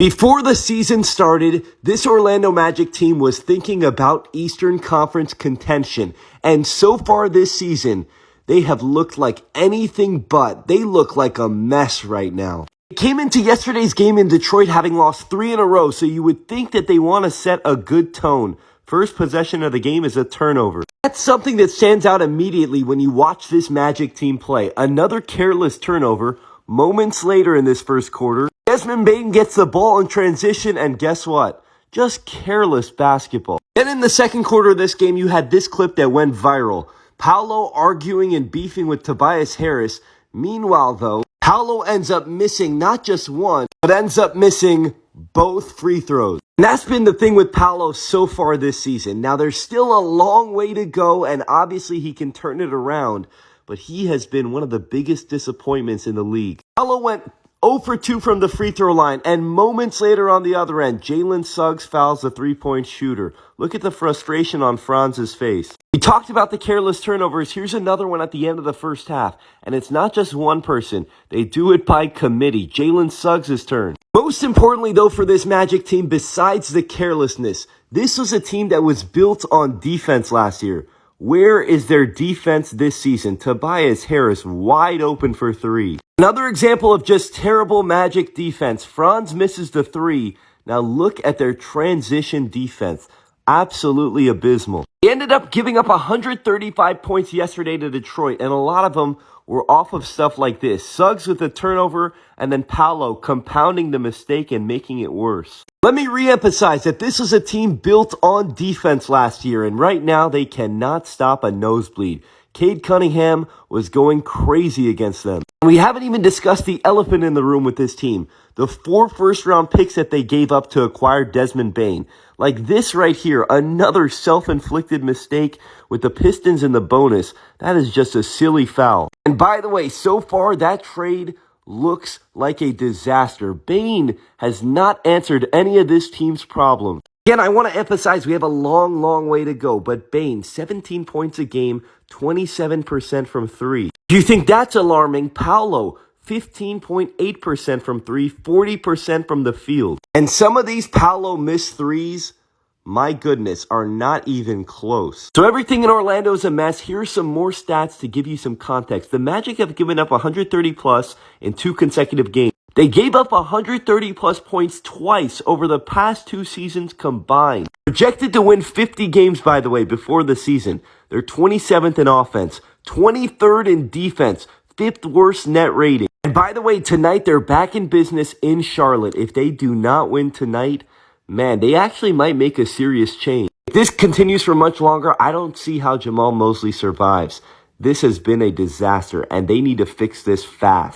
Before the season started, this Orlando Magic team was thinking about Eastern Conference contention. And so far this season, they have looked like anything but. They look like a mess right now. They came into yesterday's game in Detroit having lost 3 in a row, so you would think that they want to set a good tone. First possession of the game is a turnover. That's something that stands out immediately when you watch this Magic team play. Another careless turnover. Moments later in this first quarter, Desmond Bane gets the ball in transition, and guess what? Just careless basketball. Then in the second quarter of this game, you had this clip that went viral. Paolo arguing and beefing with Tobias Harris. Meanwhile, though, Paolo ends up missing not just one, but ends up missing both free throws. And that's been the thing with Paolo so far this season. Now, there's still a long way to go, and obviously he can turn it around, but he has been one of the biggest disappointments in the league. Paolo went 0 for 2 from the free throw line, and moments later on the other end, Jalen Suggs fouls the three-point shooter. Look at the frustration on Franz's face. We talked about the careless turnovers. Here's another one at the end of the first half, and it's not just one person. They do it by committee. Jalen Suggs' turn. Most importantly, though, for this Magic team, besides the carelessness, this was a team that was built on defense last year. Where is their defense this season? Tobias Harris wide open for 3. Another example of just terrible Magic defense. Franz misses the 3. Now look at their transition defense. Absolutely abysmal. He ended up giving up 135 points yesterday to Detroit, and a lot of them were off of stuff like this. Suggs with a turnover, and then Paolo compounding the mistake and making it worse. Let me reemphasize that this was a team built on defense last year, and right now they cannot stop a nosebleed. Cade Cunningham was going crazy against them. We haven't even discussed the elephant in the room with this team. The 4 first-round picks that they gave up to acquire Desmond Bane. Like this right here, another self-inflicted mistake with the Pistons in the bonus. That is just a silly foul. And by the way, so far that trade looks like a disaster. Bane has not answered any of this team's problems. Again, I want to emphasize we have a long way to go, but Bane, 17 points a game, 27% from 3. Do you think that's alarming? Paolo, 15.8% from 3, 40% from the field. And some of these Paolo missed threes, my goodness, are not even close. So everything in Orlando is a mess. Here's some more stats to give you some context. The Magic have given up 130 plus in 2 consecutive games. They gave up 130 plus points twice over the past 2 seasons combined. Projected to win 50 games, by the way, before the season. They're 27th in offense, 23rd in defense, 5th worst net rating. And by the way, tonight they're back in business in Charlotte. If they do not win tonight, man, they actually might make a serious change. If this continues for much longer, I don't see how Jamal Mosley survives. This has been a disaster, and they need to fix this fast.